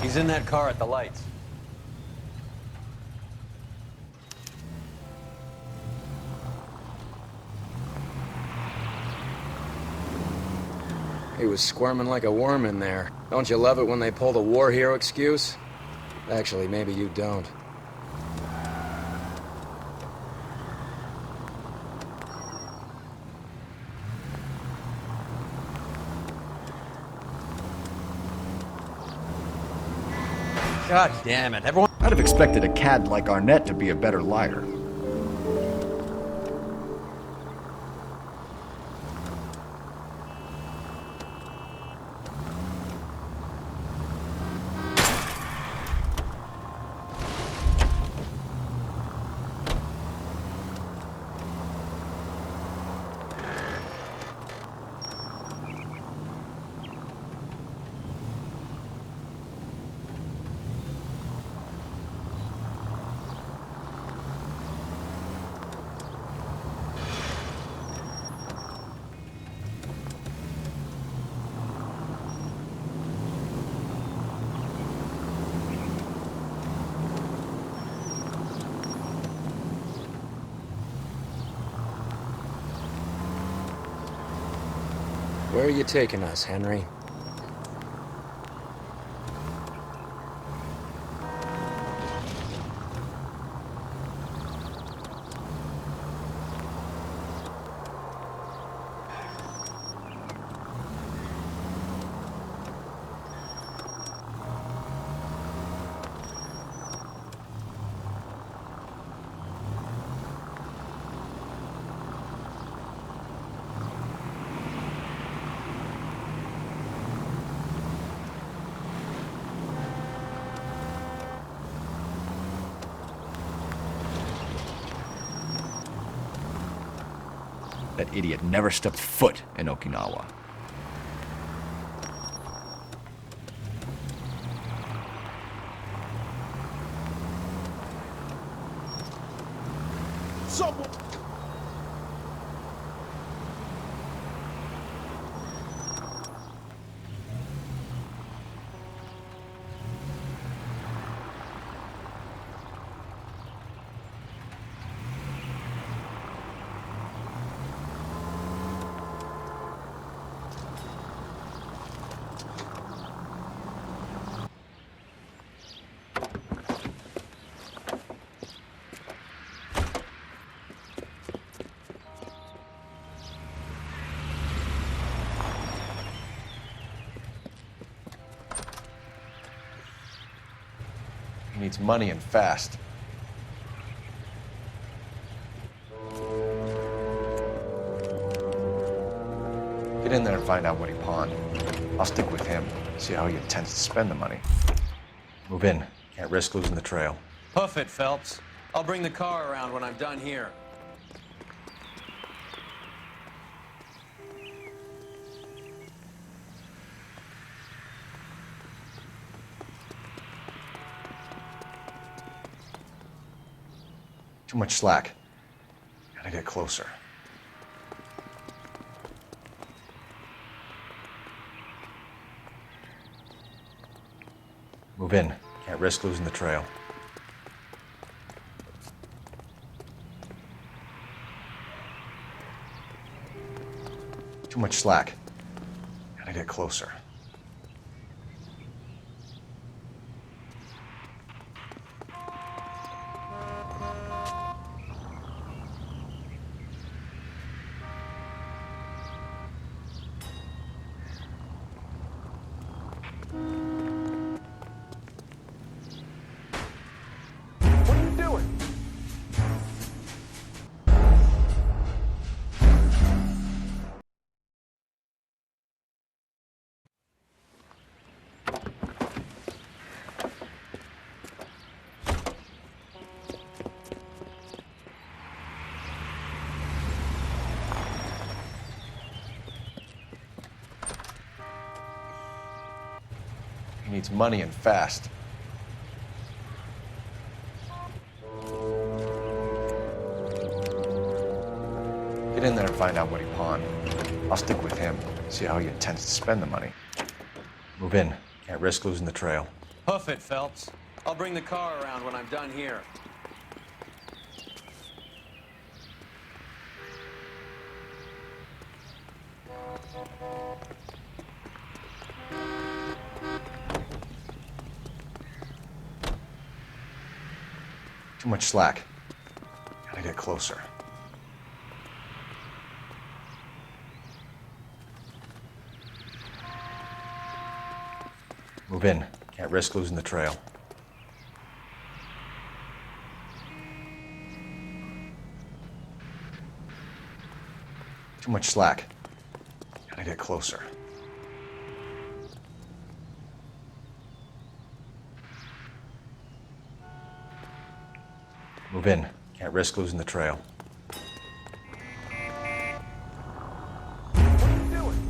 He's in that car at the lights. He was squirming like a worm in there. Don't you love it when they pull the war hero excuse? Actually, maybe you don't. God damn it, everyone... I'd have expected a cad like Arnett to be a better liar. Where are you taking us, Henry? That idiot never stepped foot in Okinawa. Someone... He needs money and fast. Get in there and find out what he pawned. I'll stick with him, see how he intends to spend the money. Move in. Can't risk losing the trail. Hoof it, Phelps. I'll bring the car around when I'm done here. Too much slack. Gotta get closer. Move in. Can't risk losing the trail. Too much slack. Gotta get closer. What are you doing? He needs money and fast. Get in there and find out what he pawned. I'll stick with him, see how he intends to spend the money. Move in. Can't risk losing the trail. Hoof it, Phelps. I'll bring the car around when I'm done here. Too much slack. Gotta get closer. Move in. Can't risk losing the trail. Too much slack. Gotta get closer. Move in. Can't risk losing the trail. What are you doing?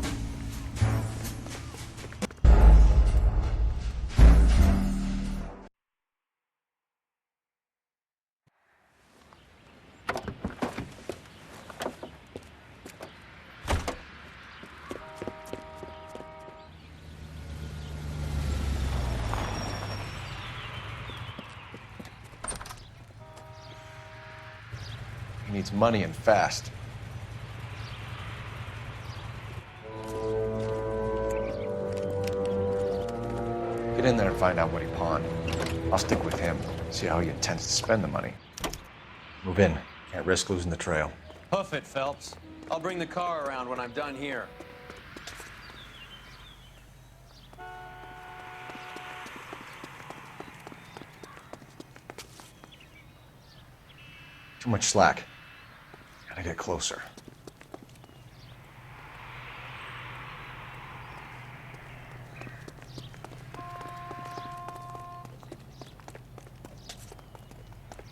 He needs money and fast. Get in there and find out what he pawned. I'll stick with him, see how he intends to spend the money. Move in. Can't risk losing the trail. Hoof it, Phelps. I'll bring the car around when I'm done here. Too much slack. Gotta get closer.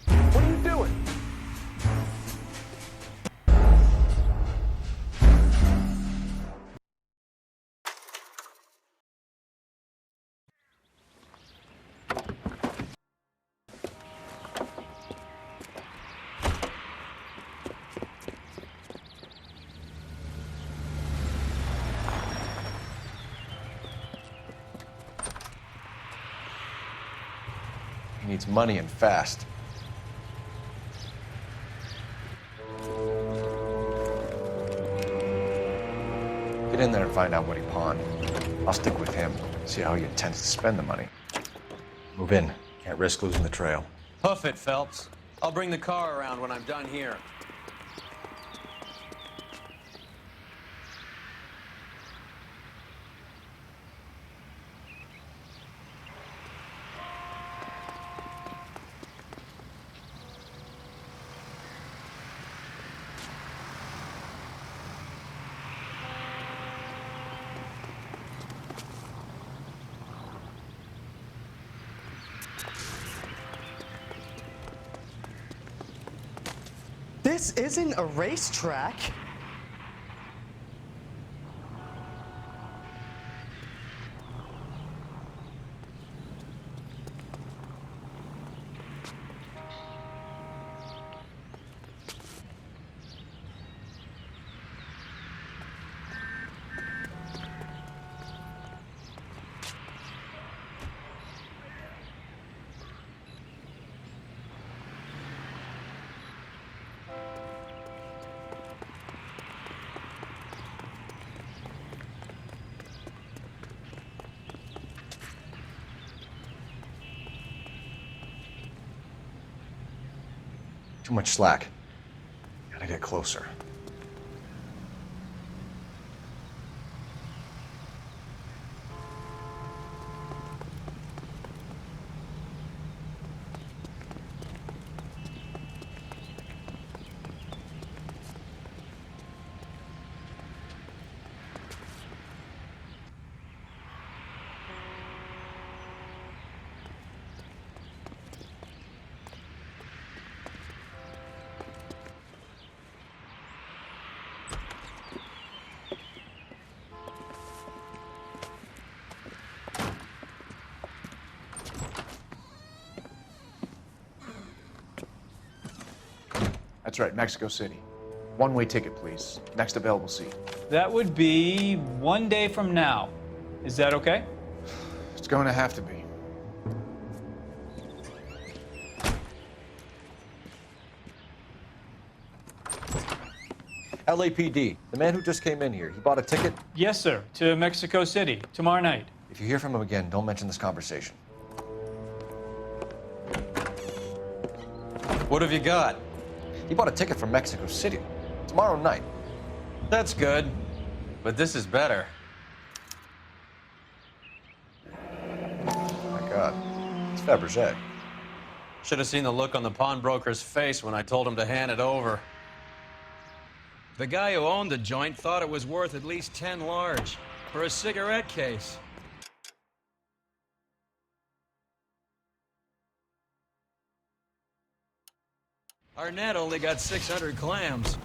What are you doing? He needs money and fast. Get in there and find out what he pawned. I'll stick with him, see how he intends to spend the money. Move in. Can't risk losing the trail. Hoof it, Phelps. I'll bring the car around when I'm done here. This isn't a racetrack. Too much slack. Gotta get closer. That's right, Mexico City. One-way ticket, please. Next available seat. That would be 1 day from now. Is that okay? It's going to have to be. LAPD, the man who just came in here, he bought a ticket? Yes, sir, to Mexico City, tomorrow night. If you hear from him again, don't mention this conversation. What have you got? He bought a ticket for Mexico City, tomorrow night. That's good, but this is better. My God, it's Fabergé. Should have seen the look on the pawnbroker's face when I told him to hand it over. The guy who owned the joint thought it was worth at least 10 large for a cigarette case. Arnett only got 600 clams.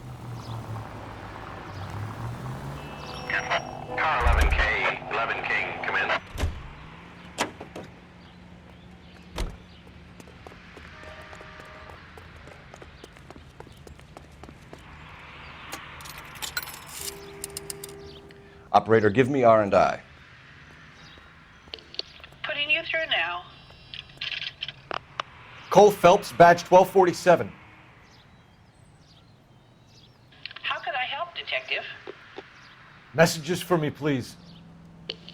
Car 11K, 11K, come in. Operator, give me R&I. Putting you through now. Cole Phelps, badge 1247. How could I help, Detective? Messages for me, please.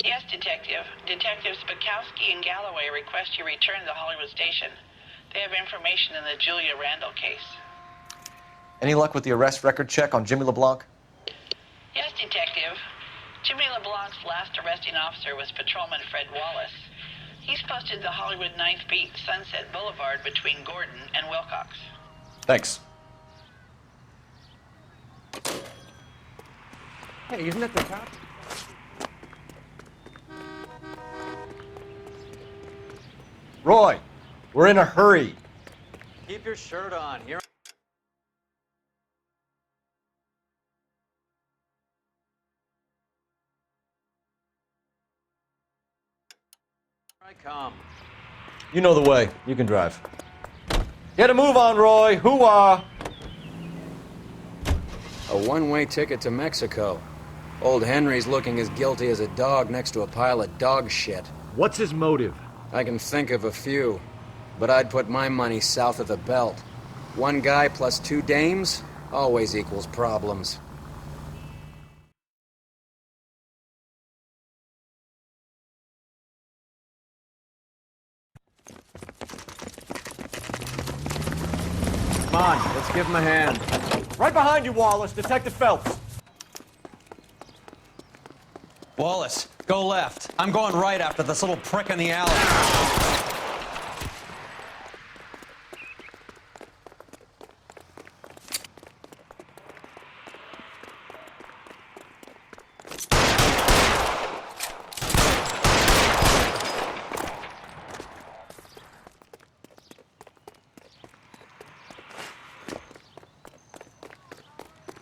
Yes, Detective. Detectives Bukowski and Galloway request you return to the Hollywood station. They have information in the Julia Randall case. Any luck with the arrest record check on Jimmy LeBlanc? Yes, Detective. Jimmy LeBlanc's last arresting officer was Patrolman Fred Wallace. He's posted the Hollywood 9th Beat, Sunset Boulevard between Gordon and Wilcox. Thanks. Hey, isn't that the cop? Roy, we're in a hurry. Keep your shirt on. Here I come. You know the way. You can drive. Get a move on, Roy. Hoo-ah! A one-way ticket to Mexico. Old Henry's looking as guilty as a dog next to a pile of dog shit. What's his motive? I can think of a few, but I'd put my money south of the belt. One guy plus 2 dames always equals problems. Come on, let's give him a hand. Right behind you, Wallace. Detective Phelps. Wallace, go left. I'm going right after this little prick in the alley.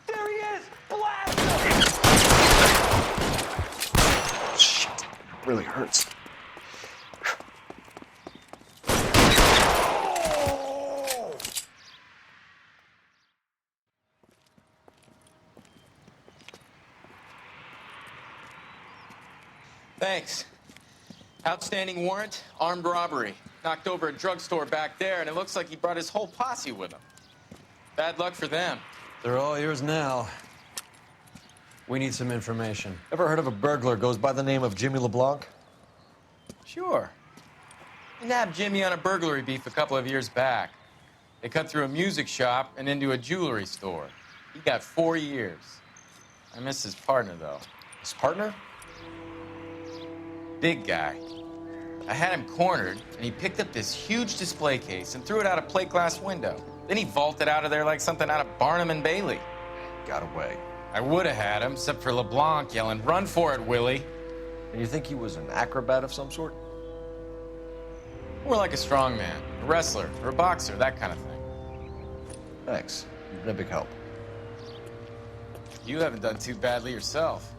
There he is! Blast! Shit. Really hurts. Thanks. Outstanding warrant, armed robbery. Knocked over a drugstore back there, and it looks like he brought his whole posse with him. Bad luck for them. They're all yours now. We need some information. Ever heard of a burglar goes by the name of Jimmy LeBlanc? Sure. We nabbed Jimmy on a burglary beef a couple of years back. They cut through a music shop and into a jewelry store. He got 4 years. I miss his partner, though. His partner? Big guy. I had him cornered, and he picked up this huge display case and threw it out a plate glass window. Then he vaulted out of there like something out of Barnum and Bailey. Got away. I would have had him, except for LeBlanc yelling, "Run for it, Willie!" And you think he was an acrobat of some sort? More like a strongman, a wrestler, or a boxer, that kind of thing. Thanks. You've been a big help. You haven't done too badly yourself.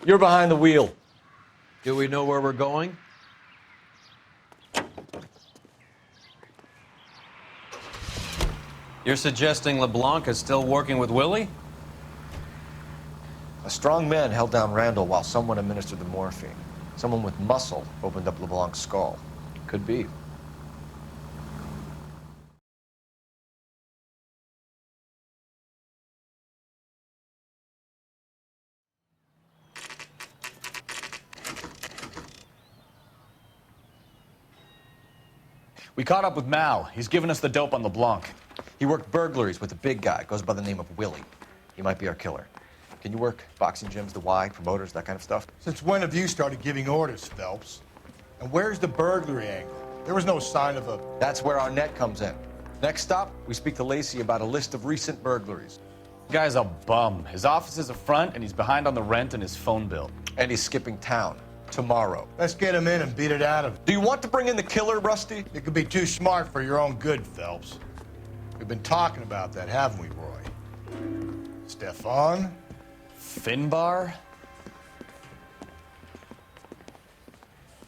You're behind the wheel. Do we know where we're going? You're suggesting LeBlanc is still working with Willie? A strong man held down Randall while someone administered the morphine. Someone with muscle opened up LeBlanc's skull. Could be. We caught up with Mal. He's given us the dope on LeBlanc. He worked burglaries with a big guy. Goes by the name of Willie. He might be our killer. Can you work boxing gyms, the Y, promoters, that kind of stuff? Since when have you started giving orders, Phelps? And where's the burglary angle? There was no sign of a... That's where our net comes in. Next stop, we speak to Lacey about a list of recent burglaries. Guy's a bum. His office is a front, and he's behind on the rent and his phone bill. And he's skipping town tomorrow. Let's get him in and beat it out of him. Do you want to bring in the killer, Rusty? It could be too smart for your own good, Phelps. We've been talking about that, haven't we, Roy? Stefan? Finbar?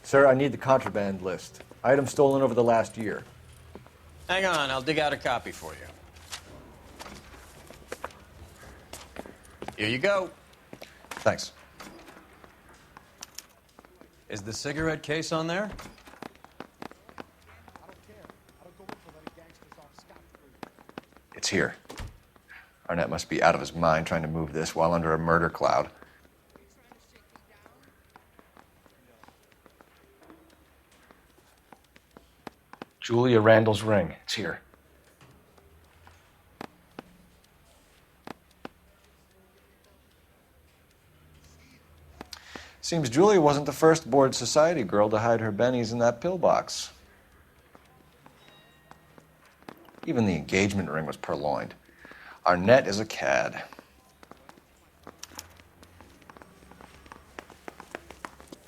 Sir, I need the contraband list. Items stolen over the last year. Hang on, I'll dig out a copy for you. Here you go. Thanks. Is the cigarette case on there? It's here. Arnett must be out of his mind trying to move this while under a murder cloud. Julia Randall's ring. It's here. Seems Julia wasn't the first bored society girl to hide her bennies in that pillbox. Even the engagement ring was purloined. Arnett is a cad.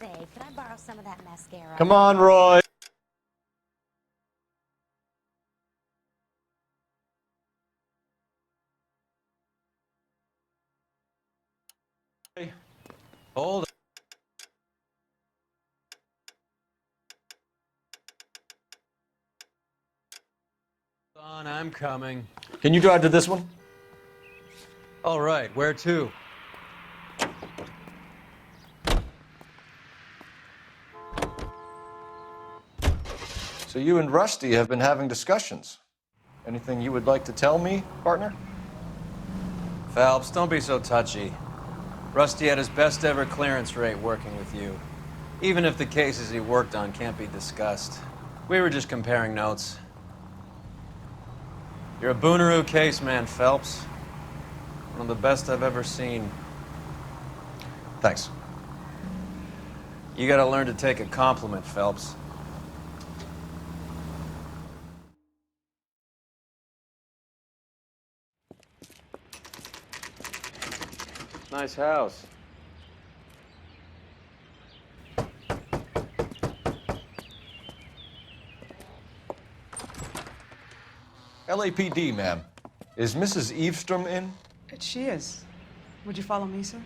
Say, could I borrow some of that mascara? Come on, Roy. Hold on, I'm coming. Can you drive to this one? All right, where to? So you and Rusty have been having discussions. Anything you would like to tell me, partner? Phelps, don't be so touchy. Rusty had his best ever clearance rate working with you. Even if the cases he worked on can't be discussed. We were just comparing notes. You're a Booneroo case man, Phelps. One of the best I've ever seen. Thanks. You gotta learn to take a compliment, Phelps. Nice house. LAPD, ma'am. Is Mrs. Eavestrom in? She is. Would you follow me, sir?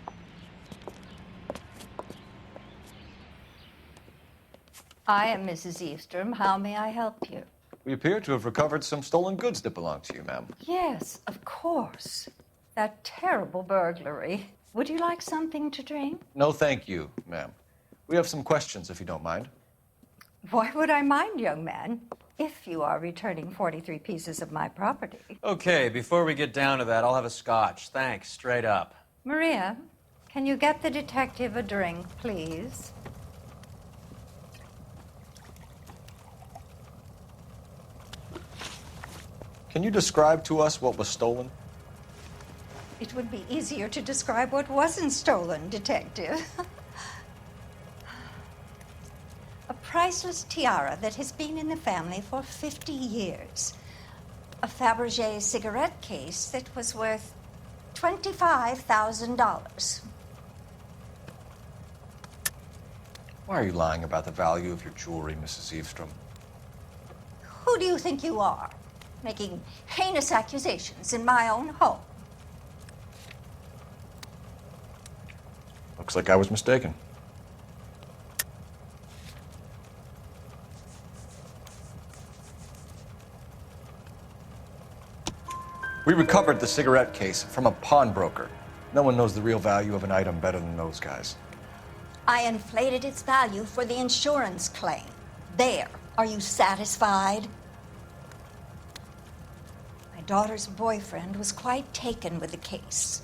I am Mrs. Eastrom. How may I help you? We appear to have recovered some stolen goods that belong to you, ma'am. Yes, of course. That terrible burglary. Would you like something to drink? No, thank you, ma'am. We have some questions, if you don't mind. Why would I mind, young man, if you are returning 43 pieces of my property? Okay, before we get down to that, I'll have a scotch. Thanks, straight up. Maria, can you get the detective a drink, please? Can you describe to us what was stolen? It would be easier to describe what wasn't stolen, Detective. A priceless tiara that has been in the family for 50 years. A Fabergé cigarette case that was worth $25,000. Why are you lying about the value of your jewelry, Mrs. Eavestrom? Who do you think you are, making heinous accusations in my own home? Looks like I was mistaken. We recovered the cigarette case from a pawnbroker. No one knows the real value of an item better than those guys. I inflated its value for the insurance claim. There. Are you satisfied? My daughter's boyfriend was quite taken with the case.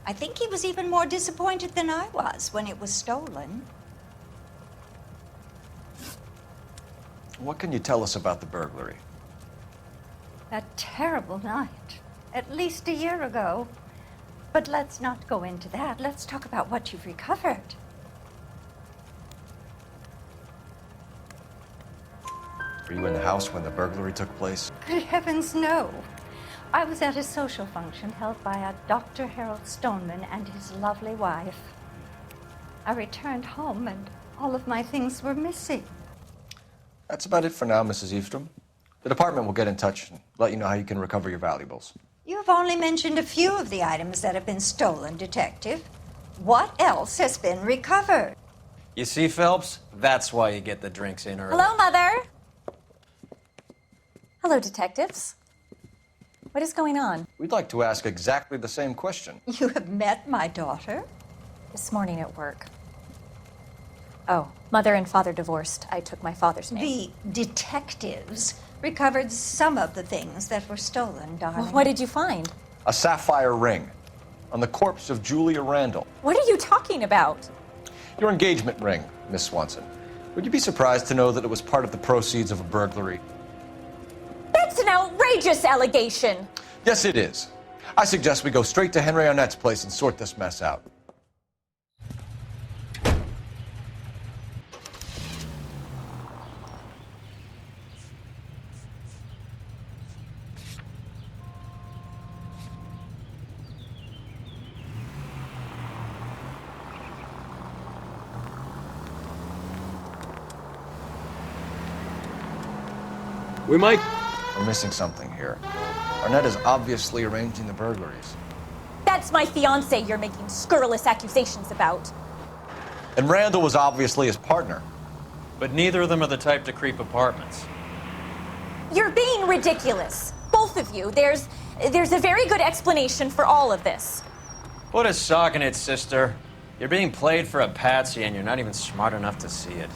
I think he was even more disappointed than I was when it was stolen. What can you tell us about the burglary? That terrible night, at least a year ago. But let's not go into that. Let's talk about what you've recovered. Were you in the house when the burglary took place? Good heavens, no. I was at a social function held by a Dr. Harold Stoneman and his lovely wife. I returned home and all of my things were missing. That's about it for now, Mrs. Eastrom. The department will get in touch and let you know how you can recover your valuables. You have only mentioned a few of the items that have been stolen, Detective. What else has been recovered? You see, Phelps? That's why you get the drinks in early. Hello, Mother. Hello, detectives. What is going on? We'd like to ask exactly the same question. You have met my daughter? This morning at work. Oh, mother and father divorced. I took my father's name. The detectives recovered some of the things that were stolen, darling. Well, what did you find? A sapphire ring on the corpse of Julia Randall. What are you talking about? Your engagement ring, Miss Swanson. Would you be surprised to know that it was part of the proceeds of a burglary? That's an outrageous allegation. Yes, it is. I suggest we go straight to Henry Arnett's place and sort this mess out. We might... We're missing something here. Arnett is obviously arranging the burglaries. That's my fiancé you're making scurrilous accusations about. And Randall was obviously his partner. But neither of them are the type to creep apartments. You're being ridiculous. Both of you. There's a very good explanation for all of this. Put a sock in it, sister. You're being played for a patsy and you're not even smart enough to see it.